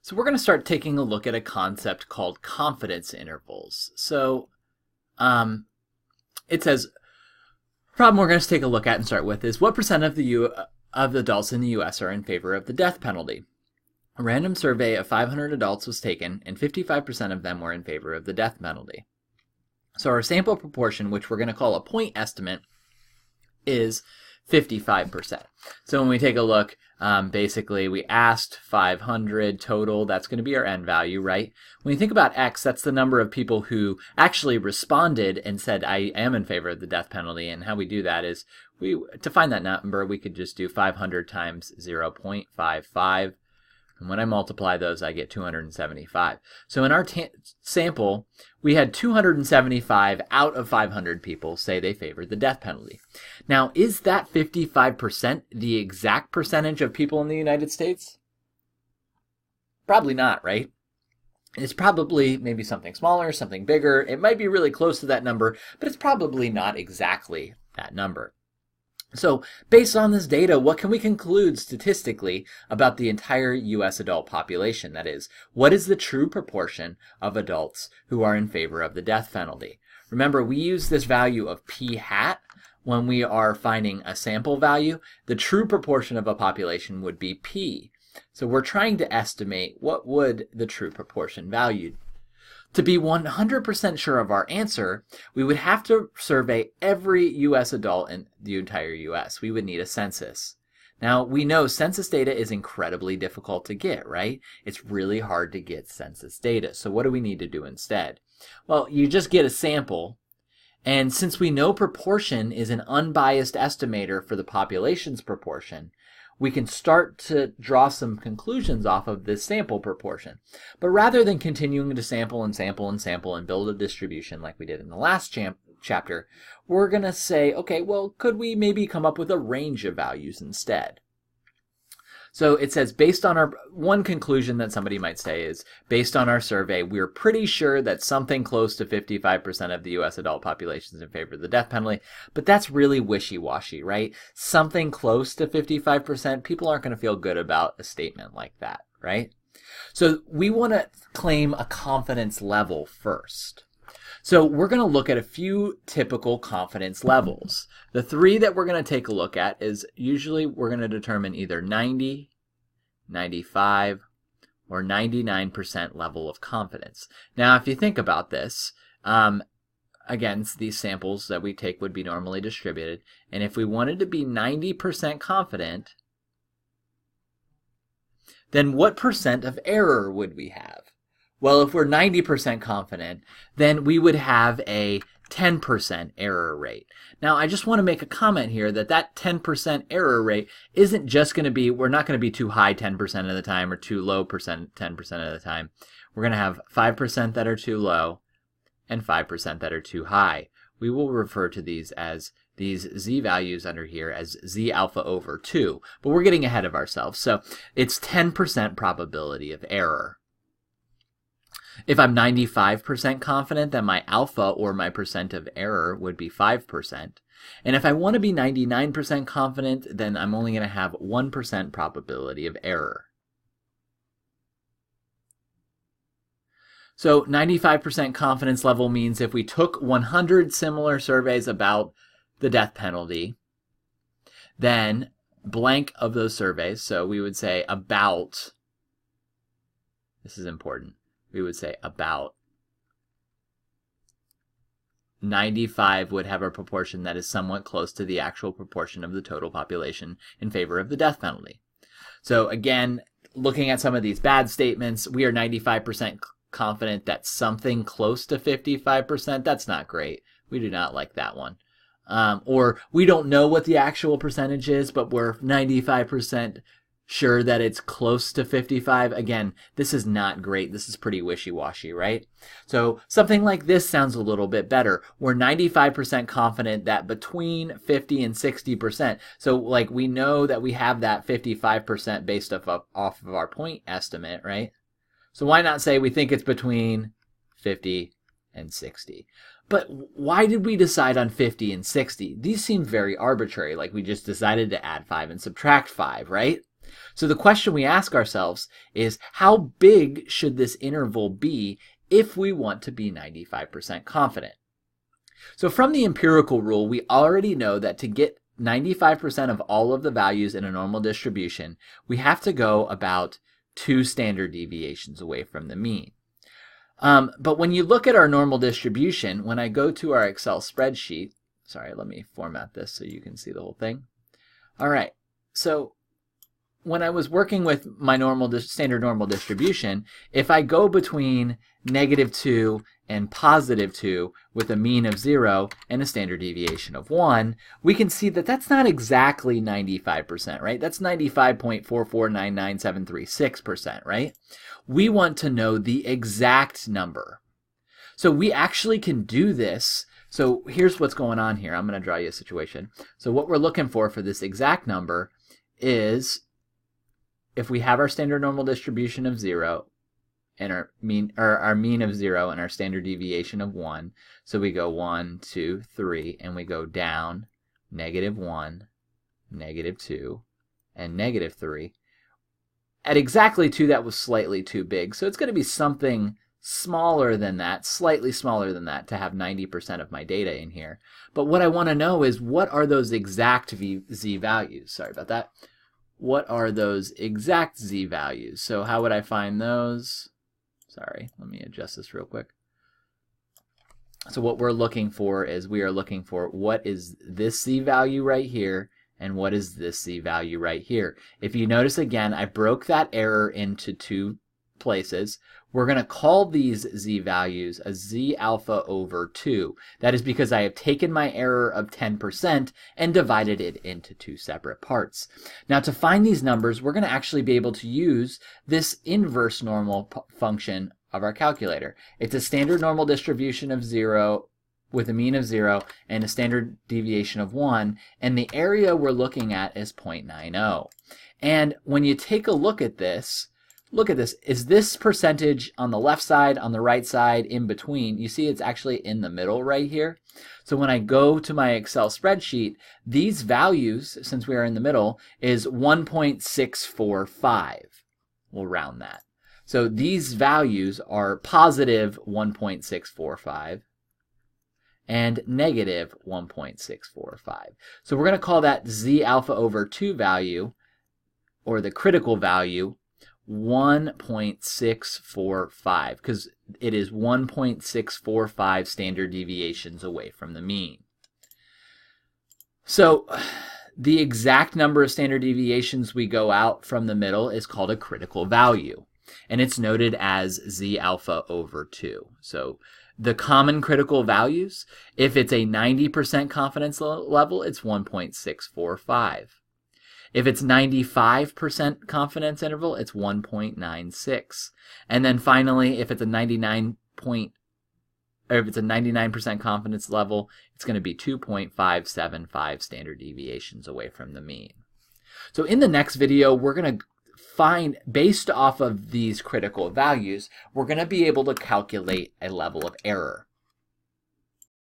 So we're going to start taking a look at a concept called confidence intervals. So it says, the problem we're going to take a look at and start with is what percent of the adults in the U.S. are in favor of the death penalty? A random survey of 500 adults was taken, and 55% of them were in favor of the death penalty. So our sample proportion, which we're going to call a point estimate, is 55%. So when we take a look, basically we asked 500 total. That's going to be our end value, right? When you think about X, that's the number of people who actually responded and said, I am in favor of the death penalty. And how we do that is, to find that number, we could just do 500 times 0.55. And when I multiply those, I get 275. So in our sample, we had 275 out of 500 people say they favored the death penalty. Now, is that 55% the exact percentage of people in the United States? Probably not, right? It's probably maybe something smaller, something bigger. It might be really close to that number, but it's probably not exactly that number. So, based on this data, what can we conclude statistically about the entire U.S. adult population? That is, what is the true proportion of adults who are in favor of the death penalty? Remember, we use this value of p hat when we are finding a sample value. The true proportion of a population would be p. So we're trying to estimate what would the true proportion value. To be 100% sure of our answer, we would have to survey every U.S. adult in the entire U.S. We would need a census. Now, we know census data is incredibly difficult to get, right? It's really hard to get census data. So what do we need to do instead? Well, you just get a sample, and since we know proportion is an unbiased estimator for the population's proportion, we can start to draw some conclusions off of this sample proportion. But rather than continuing to sample and sample and sample and build a distribution like we did in the last chapter, we're going to say, okay, well, could we maybe come up with a range of values instead? So it says, based on our, one conclusion that somebody might say is, based on our survey, we're pretty sure that something close to 55% of the U.S. adult population is in favor of the death penalty, but that's really wishy-washy, right? Something close to 55%, people aren't going to feel good about a statement like that, right? So we want to claim a confidence level first. So we're going to look at a few typical confidence levels. The three that we're going to take a look at is usually we're going to determine either 90, 95, or 99% level of confidence. Now, if you think about this, again, these samples that we take would be normally distributed. And if we wanted to be 90% confident, then what percent of error would we have? Well, if we're 90% confident, then we would have a 10% error rate. Now, I just want to make a comment here that that 10% error rate isn't just going to be, we're not going to be too high 10% of the time or too low 10% of the time. We're going to have 5% that are too low and 5% that are too high. We will refer to these as these z values under here as z alpha over 2, but we're getting ahead of ourselves. So it's 10% probability of error. If I'm 95% confident, then my alpha or my percent of error would be 5%. And if I want to be 99% confident, then I'm only going to have 1% probability of error. So 95% confidence level means if we took 100 similar surveys about the death penalty, then blank of those surveys, so we would say about, this is important, we would say about 95 would have a proportion that is somewhat close to the actual proportion of the total population in favor of the death penalty. So again, looking at some of these bad statements, we are 95% confident that something close to 55%, that's not great. We do not like that one. Or we don't know what the actual percentage is, but we're 95% sure that it's close to 55. Again, this is not great. This is pretty wishy-washy, right? So something like this sounds a little bit better. We're 95% confident that between 50 and 60%. So like we know that we have that 55% based off of our point estimate, right? So why not say we think it's between 50 and 60? But why did we decide on 50 and 60? These seem very arbitrary, like we just decided to add 5 and subtract 5, right? So the question we ask ourselves is, how big should this interval be if we want to be 95% confident? So from the empirical rule, we already know that to get 95% of all of the values in a normal distribution, we have to go about 2 standard deviations away from the mean. But when you look at our normal distribution, when I go to our Excel spreadsheet, sorry, let me format this so you can see the whole thing. All right, so when I was working with my standard normal distribution, if I go between -2 and +2 with a mean of 0 and a standard deviation of 1, we can see that that's not exactly 95%, right? That's 95.4499736%, right? We want to know the exact number. So we actually can do this. So here's what's going on here. I'm going to draw you a situation. So what we're looking for this exact number is, if we have our standard normal distribution of 0 and our mean of 0 and our standard deviation of 1, so we go 1, 2, 3, and we go down -1, -2, and -3. At exactly 2, that was slightly too big, so it's going to be something smaller than that, slightly smaller than that, to have 90% of my data in here. But what I want to know is, what are those exact z values? Sorry about that. What are those exact z values? So how would I find those? Sorry, let me adjust this real quick. So what we're looking for is, we are looking for what is this z value right here, and what is this z value right here. If you notice, again, I broke that error into 2 places. We're going to call these z values a z alpha over 2. That is because I have taken my error of 10% and divided it into 2 separate parts. Now, to find these numbers, we're going to actually be able to use this inverse normal function of our calculator. It's a standard normal distribution of 0 with a mean of 0 and a standard deviation of 1, and the area we're looking at is 0.90. And when you take a look at this, is this percentage on the left side, on the right side, in between? You see it's actually in the middle right here. So when I go to my Excel spreadsheet, these values, since we are in the middle, is 1.645. We'll round that. So these values are positive 1.645 and negative 1.645. So we're going to call that z alpha over 2 value, or the critical value, 1.645, because it is 1.645 standard deviations away from the mean. So the exact number of standard deviations we go out from the middle is called a critical value, and it's noted as z alpha over 2. So the common critical values, if it's a 90% confidence level, it's 1.645. If it's 95% confidence interval, it's 1.96. And then finally, if it's a 99% confidence level, it's going to be 2.575 standard deviations away from the mean. So in the next video, we're going to find, based off of these critical values, we're going to be able to calculate a level of error.